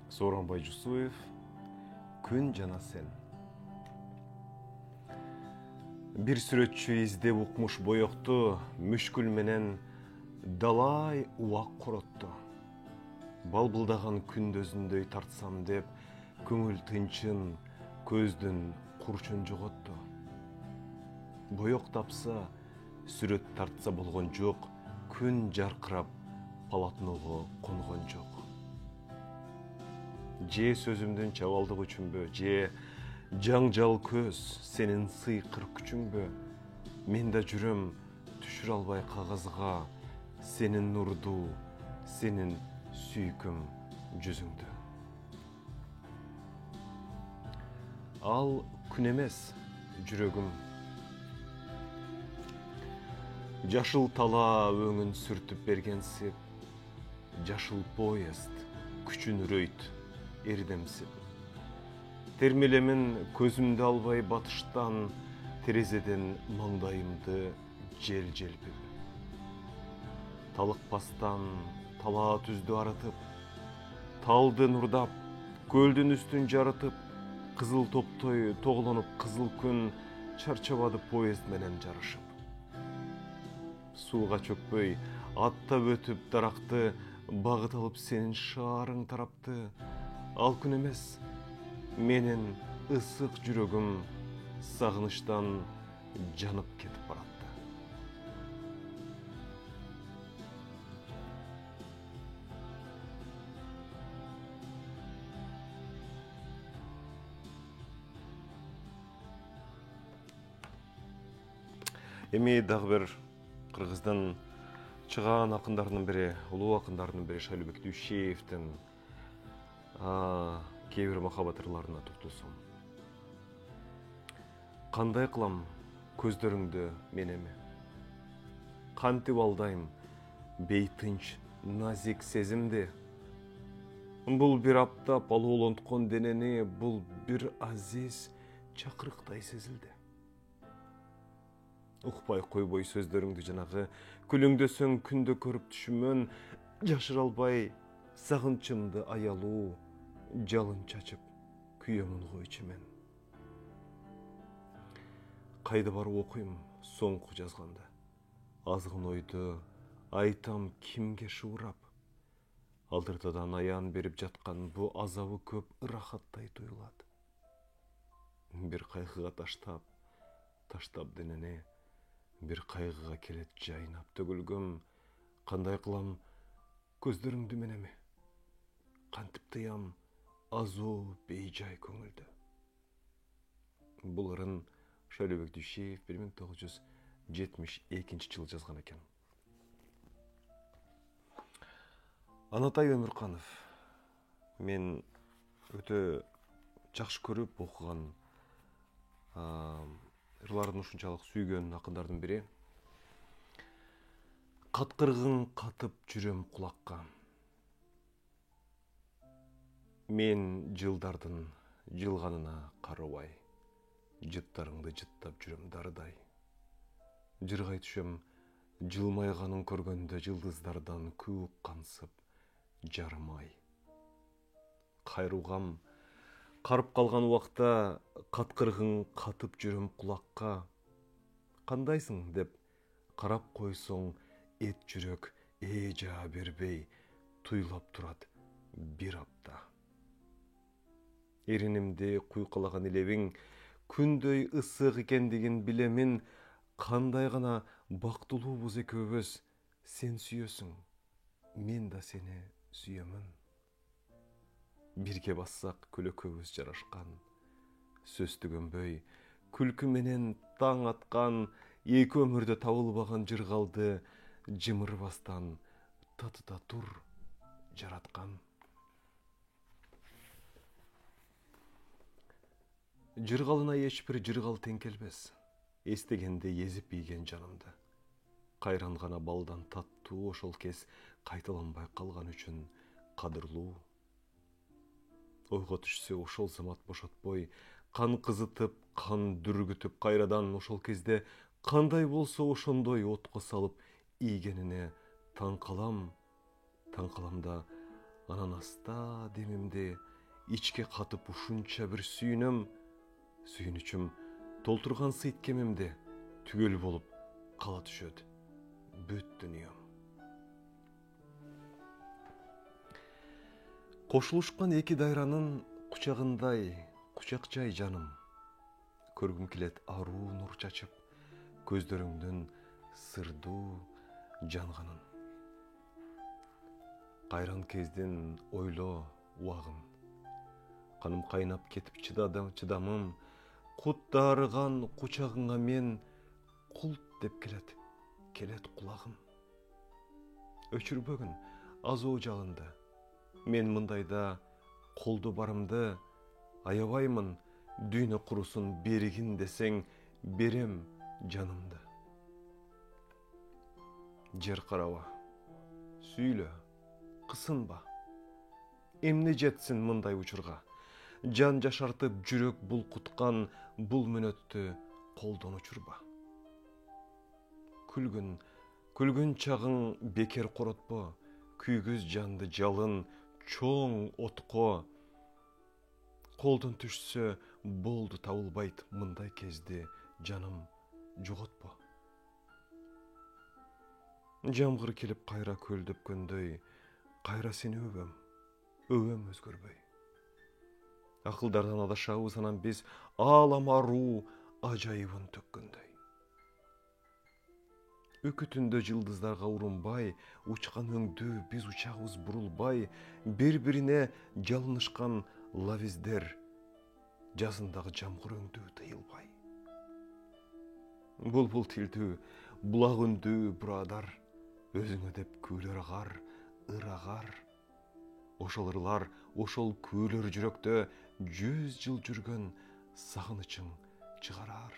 Сооронбай Жусуев, Күн жана сен. Бир сүрөтчү издеп укмуш боёкту мүшкүл менен далай убак коротту. Балбылдаган күндөзүндөй тартсам деп, көңүл тынчын, көздүн курчун жоготту. Боёк тапса, сүрөт тартса болгон жок, күн жаркырап, полотного конгон жок. Же сөзүмдүн чабалдык үчүнбү, же жаңжал көз сенин сыйкыр күчүңбү? Мен да жүрөм түшүрө албай кагазга сенин нурду, сенин сүйкүм жүзүңдү. Ал күн эмес, жүрөгүм. Жашыл тала өңүн сүртүп бергенсип, жашыл поезд күчүн үрөйт эрдемсип. Термелемин көзүмдү албай батыштан, терезеден маңдайымды жел желпип. Талыкпастан тала түздү арытып, талды нурдап, көлдүн үстүн жарытып, кызыл топтой тоголонуп кызыл күн чарчабады поезд менен жарышып. Сууга чөкпөй, аттап өтүп даракты, багыт алып сенин шаарың тарапты. Ал күн эмес, менин ысык жүрөгүм сагынычтан жанып кетип баратты. Эми дагы бир кыргыздын чыгаан акындарынын бири, улуу акындарынын бири Шайлообек Дүйшеевдин кээ бир махабат ырларына токтолсом. Кандай кылам көздөрүңдү мен эми? Кантип алдайм бейтынч назик сезимди? Бул бир аптап алуулонткон денени, бул бир азиз чакырыктай сезилди. Укпай койбой сөздөрүңдү жанагы, күлүңдөсөң күндө көрүп түшүмөн, жашыра албай сагынчымды аялуу, жалын чачып күйөмүн го ичимен. Кайда барып окуйм соңку жазганды? Азгын ойду айтам кимге шуурап? Алдыртадан аян берип жаткан бу азабы көп ырахаттай туюлат. Бир кайгыга таштап денени, бир кайгыга келет жайнап төгүлгөм. Кандай кылам көздөрүңдү мен эми? Кантип тыям азуу бейжай көңүлдү? Бул ырын Шайлообек Дүйшеев 1972 жылы жазган экен. Анатай Өмүрканов. Мен өтө жакшы көрүп окуган, ырларын ушунчалык сүйгөн акындардын бири. Каткыргың катып жүрөм кулакка. Мен жылдардын жылганына карабай, жыттарыңды жыттап жүрөм дарыдай. Жыргай түшөм жылмайганын көргөндө жылдыздардан куук кансып жарымай. Кайругам карып калган убакта каткыргың катып жүрөм кулакка. Кандайсың деп карап койсоң, эт жүрөк жаа бербей туйлап турат бир апта. Эринимди куйкалаган илебиң күндөй ысык экендигин билемин. Кандай гана бактылуубуз экөөбүз, сен сүйөсүң, мен да сени сүйөмүн. Бирге бассак көлөкөбүз жарашкан, сөз түгөнбөй, күлкү менен таң аткан, эки өмүрдө табылбаган жыргалды жымырбастан татыта тур жараткан. Жыргалына эч бир жыргал тең келбес, эстегенде езип ийген жанымды. Кайран гана балдан таттуу ошол кез кайталанбай калган үчүн кадырлуу. Ойго түшсө ошол замат бошотпой, кан кызытып, кан дүргүтүп кайрадан ошол кезде кандай болсо ошондой отко салып ийгенине таң калам. Таң каламда Анан аста демимди ичке катып ушунча бир сүйүнүчүм толтурган сыйт-кемимди түгөл болуп кала түшөт бүт дүнүйөм. Кошулушкан эки дайранын кучагындай кучакчай жаным. Көргүм келет аруу нур чачып, көздөрүңдүн сырдуу жанганын. Кайран кездин ойлоо убагын. Каным кайнап кетип чыдамым, кут дарыган кучагыңа мен култ деп келет кулагым. Өчүрбөгүн азуу жалынды. Мен мындайда колдо барымды аябаймын, дүйнө курусун бергин десең, берем жанымды. Жер караба, сүйлө, кысынба. Эмне жетсин мындай учурга? Жан жашартып жүрөк булкуткан бул мөнөттү колдон учурба. Күлгүн чагың бекер коротпо, күйгүз жанды жалын чоң отко. Колдон түшсө болду табылбайт мындай кезди жаным жоготпо. Жамгыр келип кайра көлдөпкөндөй, кайра сени өбөм өзгөрбөй. Акылдардан адашабыз, анан биз аалам аруу ажайыбын төккөндөй. Өкүтүндө жылдыздарга урунбай, учкан өңдүү биз учагыбыз бурулбай, бири-бирине жалынышкан лавиздер, жазындагы жамгыр өңдүү тыйылбай. Булбул тилдүү, булак үндүү бурадар, өзүңө деп күйлөр агар, ырагар. Ошол ырлар, ошол күйлөр жүрөктө 100 жыл жүргөн сагынычың чыгарар.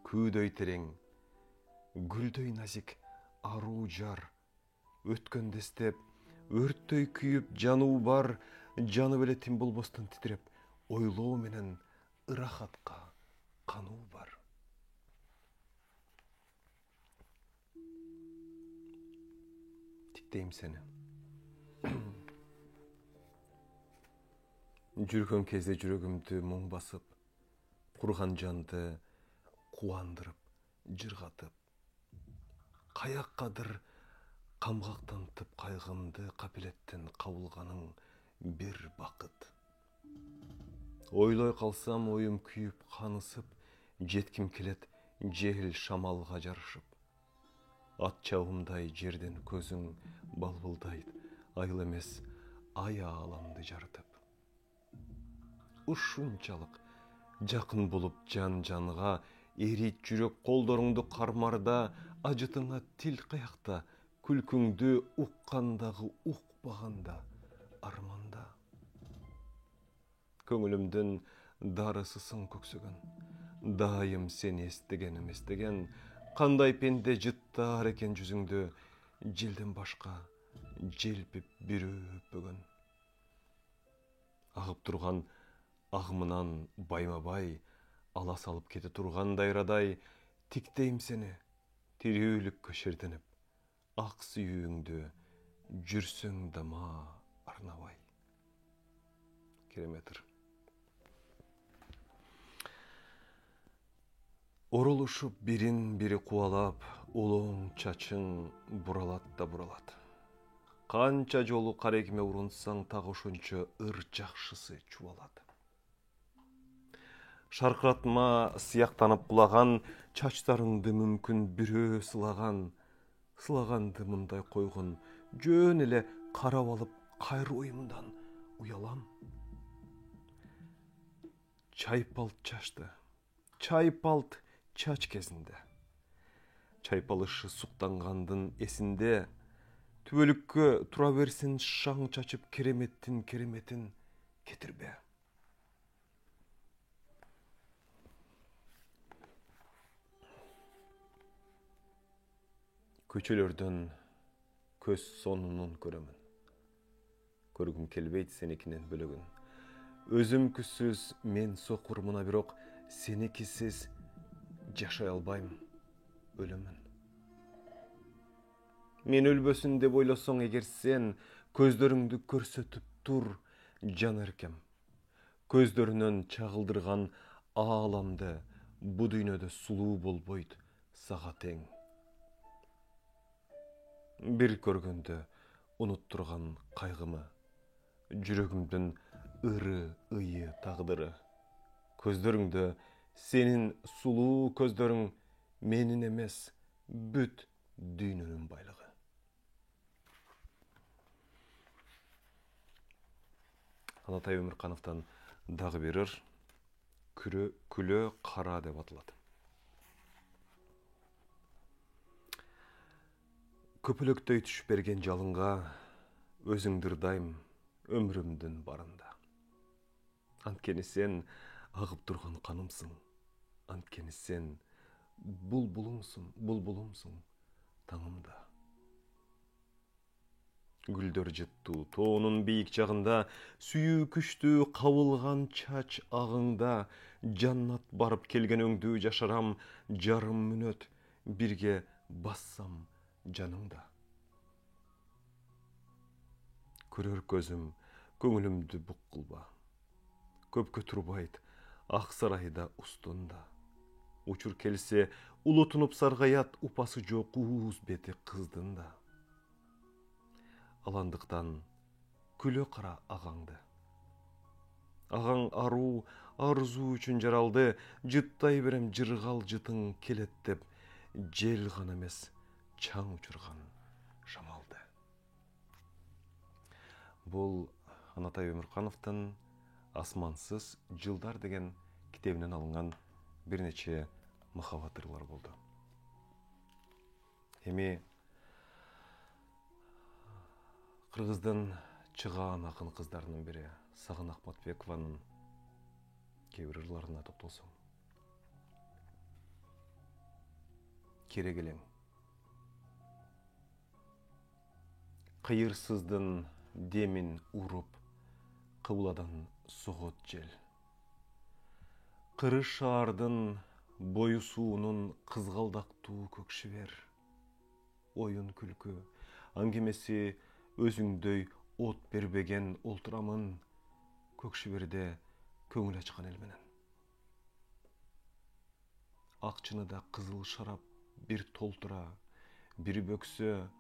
Күйдөй терең, гүлдөй назик аруу жар, өткөн дестеп, өрттөй күйүп жануу бар, жаны беле тим болбостон титиреп, ойлоо менен ырахатка кануу бар. Тиктейм сени. Жүргөн кезде жүрөгүмдү мұң басып, курган жанды кубандырып, жыргатып, каяққадыр камгактантып кайгымды капелеттен кабылганың бир бакыт. Ойлой калсам оюм күйүп канысып, жетким келет жел шамалга жарышып. Ат чабымдай жерден көзүң балбылдайт, айыл эмес ай ааламды жарытып. Ушунчалык жакын болуп жан жанга, эрит жүрөк колдоруңду кармарда, ажытыңа тил каякта, күлкүңдү уккандагы укпаганда, арманда. Көңүлүмдүн дарысысын көксөгөн, дайым сени эстеген, кандай пенде жыттаар экен жүзүңдү, желден башка желпип бирөө өппөгөн. Агып турган агымынан байма-бай, ала салып кете турган дайрадай, тиктейм сени, тирүүлүккө шертенип, ак сүйүүңдү жүрсөң да ма арнабай. Кереметир. Оролушуп бирин бири кубалап, улооң чачың буралат да буралат. Канча жолу карегиме урунсаң, так ошончо ыр жакшысы чубалат. Шаркыратма сыяктанып кулаган, чачтарыңды мүмкүн бирөө сылаганды мындай койгон, жөн эле карап алып кайрыуымдан уялам. Чайпалт чачты, чайпалт чач кезинде, чайпалышы суктангандын эсинде, түбөлүккө тура берсин шаң чачып кереметтин кетирбе. Көчөлөрдөн көз сонунун көрөмүн. Көргүм келбейт сеникинен бөлөгүн. Өзүмкүсүз мен сокур мына, бирок сеникисиз жашай албайм, өлөмүн. Мен өлбөсүн деп ойлосоң эгер сен, көздөрүңдү көрсөтүп тур, жан эркем. Көздөрүнөн чагылдырган ааламды бу дүйнөдө сулуу болбойт сага тең. Бир көргөндө унуттурган кайгымы, жүрөгүмдүн ыры ыйы тагдыры. Көздөрүңдө сенин сулуу көздөрүң менин эмес, бүт дүйнөнүн байлыгы. Анатай Өмүркановдон дагы бир ыр, күлө кара деп аталат. Көпөлөктөй түшүп берген жалынга өзүңдү ырдайм өмүрүмдүн барында. Анткени сен агып турган канымсың. Анткени сен булбулумсуң таңымда. Гүлдөр жыттуу тоонун бийик жагында, сүйүү күчтүү кабылган чач агыңда, жаннат барып келген өңдүү жашарам жарым мүнөт, бирге бассам жаныңда. Көрөр көзүм көңүлүмдү бук кылба, көпкө турбайт ак сарайда устунда. Учур келсе улутунуп саргаят, упасы жок ууз бети кыздын да. Аландыктан күлө кара агаңды. Агаң аруу, арзуу үчүн жаралды, жыттай берем жыргал жытың келет деп, жел гана эмес, чаң учурган шамалды. Бул Анатай Өмүркановдун «Асмансыз жылдар» деген китебинен алынган бир нече махабат ырлар болду. Эми Кыргыздын чыгаан акын кыздарынын бири Сагын Акматбекованын кээ бир ырларына токтолсоң. Керек элең. Кыйырсыздын демин уруп, кыбладан согот жел. Кыры шаардын бою суунун кызгалдактуу көкшибер. Оюн күлкү, аңгемеси өзүңдөй от бербеген олтурамын көкшиберде көңүл ачкан эл менен. Ак чыныда кызыл шарап бир толтура, бир бөксө,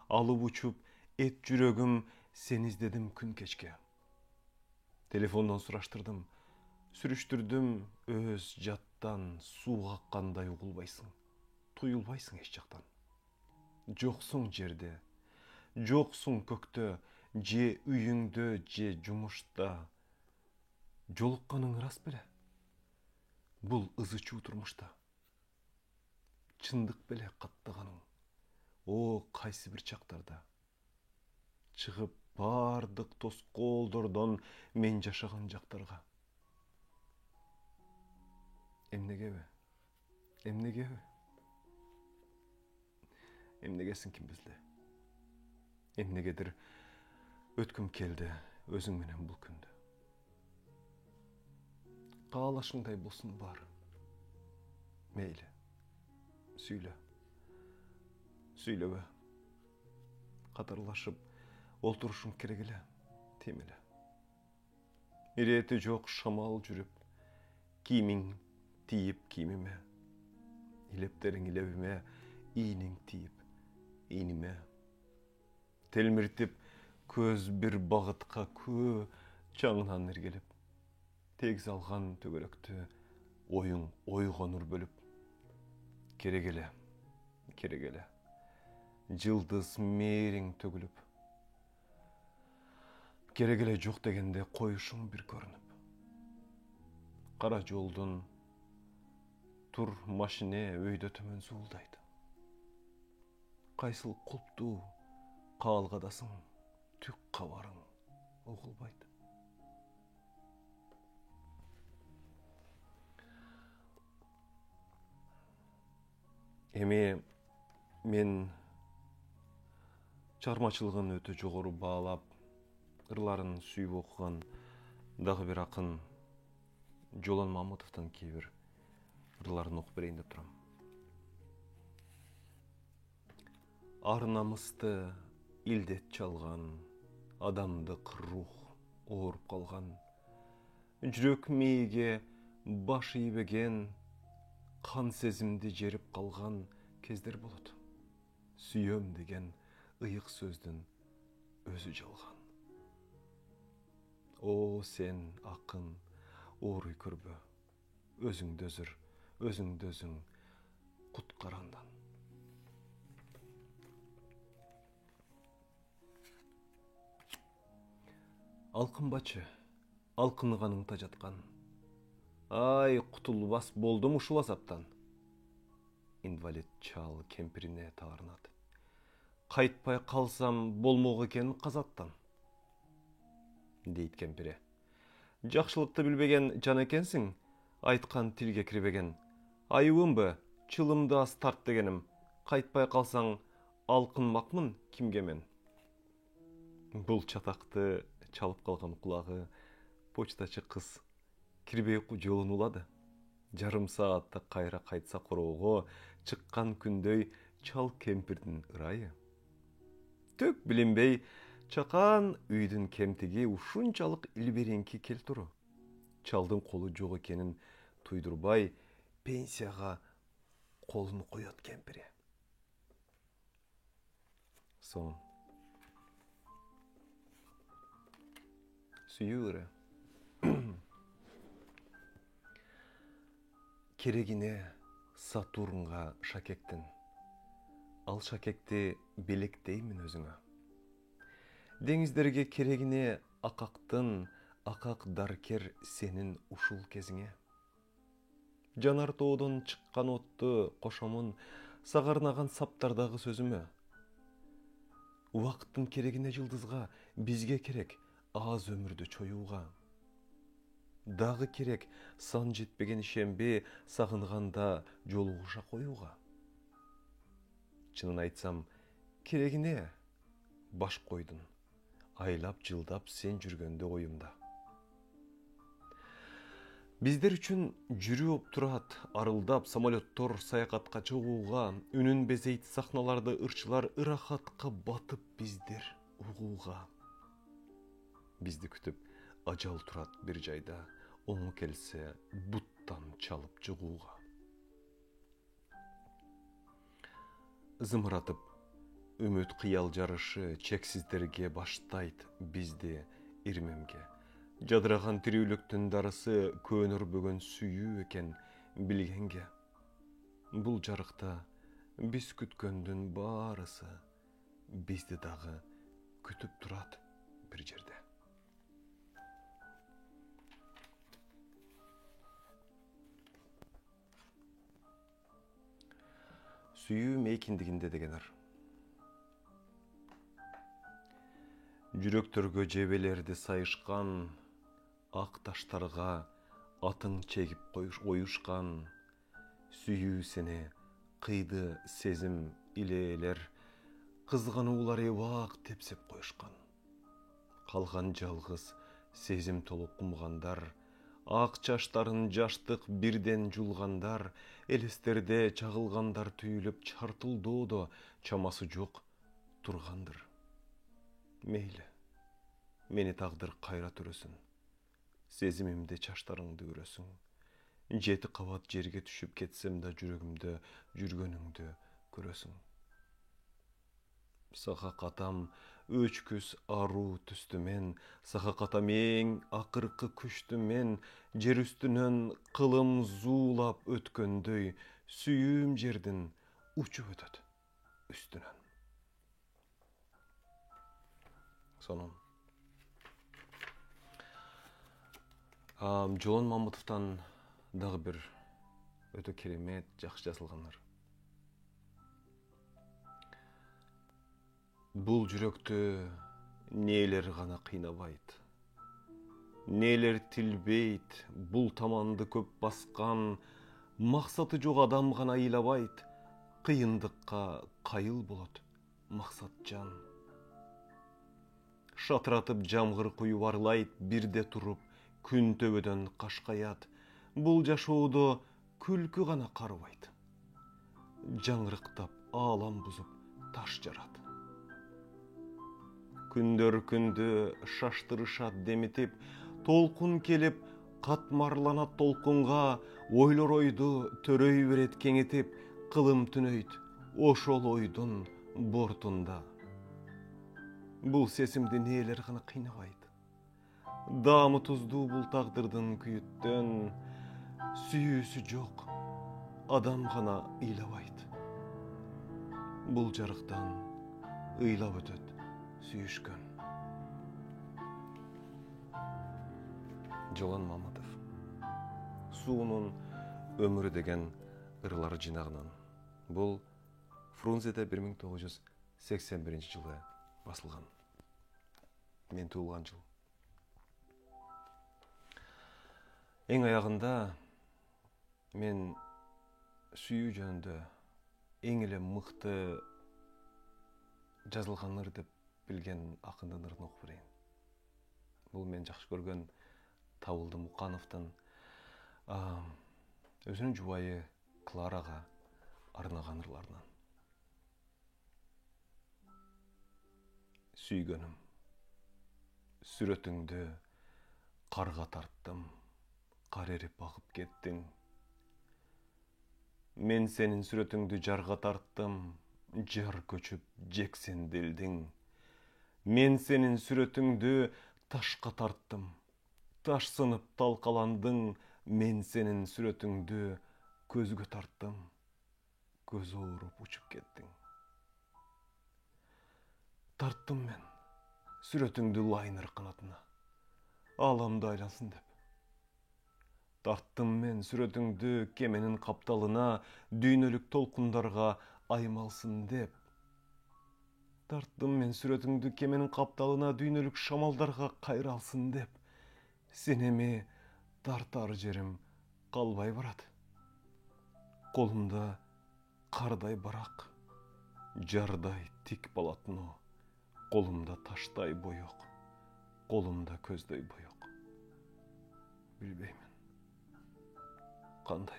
алып учуп эт жүрөгүм, сени издедим күн кечке. Телефондон сураштырдым, сүрүштүрдүм өз жаттан, суу аккандай угулбайсың, туюлбайсың эч жактан. Жоксуң жерде, жоксуң көктө, же үйүңдө, же жумушта. Жолукканың рас беле? Бул ызы чуу турмушта. Чындык беле каттаганың? О, кайсы бир чактарда. Чыгып бардык тоскоолдордон мен жашаган жактарга. Эмнегеби? Эмнегеби? Эмнегесин ким билди? Эмнегедир өткүм келди өзүң менен бул күндү. Каалашыңдай болсун бар. Мейли. Сүйлө. Сүйлөбө. Катарлашып олтурушуң керек эле, тим эле. Ирети жок шамал жүрүп, кийимиң тийип кийимиме, илептериң илебиме, ийниң тийип ийниме. Телмиртип көз бир багытка көө чаңынан эргелип, тегиз алган төгөрөктү оюң ойгонур бөлүп. Керек эле, керек эле. Жылдыз мээриң төгүлүп. Керек эле жок дегенде коюшуң бир көрүнүп. Кара жолдун тур машине өйдө төмөн зуулдайт. Кайсыл кулптуу каалгадасың, түк кабарың угулбайт. Эми мен чыгармачылыгын өтө жогору баалап, ырларын сүйүп окуган дагы бир акын Жолон Мамытовдун кээ бир ырларын окуп берейин деп турам. Ар-намысты илдет чалган, адамдык рух ооруп калган, жүрөк мээге баш ийбеген, кан сезимди жерип калган кездер болот. Сүйөм деген ыйык сөздүн өзү жалган. О сен акын, ооруй көрбө, өзүңдү өзүң куткарандан. Алкынбачы, алкынганыңда жаткан. Ай, кутулбас болдум ушул азаптан. Инвалид чал кемпирине таарынат. Кайтпай калсам болмок экен казаттан. Дейт кемпири. Жакшылыкты билбеген жан экенсиң, айткан тилге кирбеген. Айыбымбы, чылымды аз тарт дегеним. Кайтпай калсаң, алкынмакмын кимге мен. Бул чатакты чалып калган кулагы почтачы кыз кирбей жолун улады. Жарым саатта кайра кайтса короого чыккан күндөй чал кемпирдин ырайы. Төк билинбей, чакан үйдүн кемтиги ушунчалык илбереңки келтуру. Чалдын колу жок экенин туйдурбай, пенсияга колун коет кемпири. Сон. Сүйүү ыры. Керегине Сатурнга шакектин. Ал шакекти белектеймин өзүңө. Деңиздерге керегине акактын, акак даркер сенин ушул кезиңе. Жанар тоодон чыккан отту кошомун сагарнаган саптардагы сөзүмө. Убакыттын керегине жылдызга бизге керек аз өмүрдү чоюуга. Дагы керек сан жетпеген ишемби сагынганда жолугуша коюуга. Чынын айтсам, керегине баш койдун. Айлап жылдап сен жүргөндө оюмда. Биздер үчүн жүрүп турат, арылдап самолеттор саякатка чыгууга, үнүн безейт сахналарды ырчылар ырахатка батып биздер угууга. Бизди күтүп ажал турат бир жайда, оңу келсе буттан чалып жыгууга. Зымыратып, үмүт кыял жарышы чексиздерге баштайт бизди ирмемге. Жадыраган тирүүлүктүн дарысы көнөр бөгөн сүйүү экен билгенге. Бул жарыкта биз күткөндүн баарысы бизди дагы күтүп турат бир жерде. Сүйүү мейкиндигинде деген ар. Жүрөктөргө жебелерди сайышкан, ак таштарга атың чегип оюшкан, сүйүү сени кыйды сезим илээлер, кызгануулар эбак тепсеп коюшкан. Калган жалгыз сезим толуп кумгандар, ак чаштарын жаштык бирден жулгандар, элестерде чагылгандар түйүлүп чартылдоодо чамасы жок тургандыр. Мейли, мени тагдыр кайра түрөсүн. Сезимимде чаштарыңды өрөсүң. Жети кабат жерге түшүп кетсем да жүрөгүмдө жүргөнүңдү көрөсүң. Сага катам өчкүс аруу түстү мен, сага катам эң акыркы күчтү мен, жер үстүнөн кылым зуулап өткөндөй, сүйүүм жердин учуп өтөт үстүнөн. Сонун. Жолон Мамытовтан дагы бир өтө керемет жакшы жазылгандар. Бул жүрөктү нээлер гана кыйнабайт. Нээлер тилбейт, бул таманды көп баскан, максаты жок адам гана ыйлабайт. Кыйындыкка кайыл болот максат жан. Шатыратып жамгыр куюп арлайт бирде туруп, күн төбөдөн кашкаят. Бул жашоодо күлкү гана карыбайт. Жаңырыктап аалам бузуп, taş jarat. Күндөр күндө шаштырышат деметип, толкун келип, катмарланат толкунга, ойлор ойду төрөй берет кеңетип, кылым түнөйт, ошол ойдун бортунда. Бул сесимди нээлер гана кыйнабайт. Даамы туздуу бул тагдырдын күйүттөн, сүйүүсү жок, адам гана ыйлабайт. Бул жарыктан ыйлап өтөт сүйүшкөн. Жолан Маматов. Суунун өмүрү деген ырлар жинагынан. Бул Фрунзеде 1981 жылы басылган. Мен туулган жыл. Эң аягында мен сүйүү жөнүндө эң эле мыкты жазылган ыр деп билген акындын ырын окуп берейин. Бул мен жакшы көргөн Табылды Мукановдун өзүнүн жубайы Кларага арнаган ырларынан. Сүйгөнүм, сүрөтүңдү карга тарттым, кар эрип агып кеттиң. Мен сенин сүрөтүңдү жарга тарттым, жар көчүп жексенделдиң. Мен сенин сүрөтүңдү ташка тарттым, таш сынып талкаландың. Мен сенин сүрөтүңдү көзгө тарттым, көз ооруп учуп кеттиң. Тарттым мен сүрөтүңдү лайнер канатына, ааламды айлансын деп. Тарттым мен сүрөтүңдү кеменин капталына, дүйнөлүк толкундарга аймалсын деп. Тарттым мен сүрөтүңдү кеменин капталына, дүйнөлүк шамалдарга кайралсын деп. Сен эми тартар жерим калбай барат. Колумда кардай барак, жардай тик полотно. Колумда таштай боек, колумда көздөй боек. Билбеймин, кандай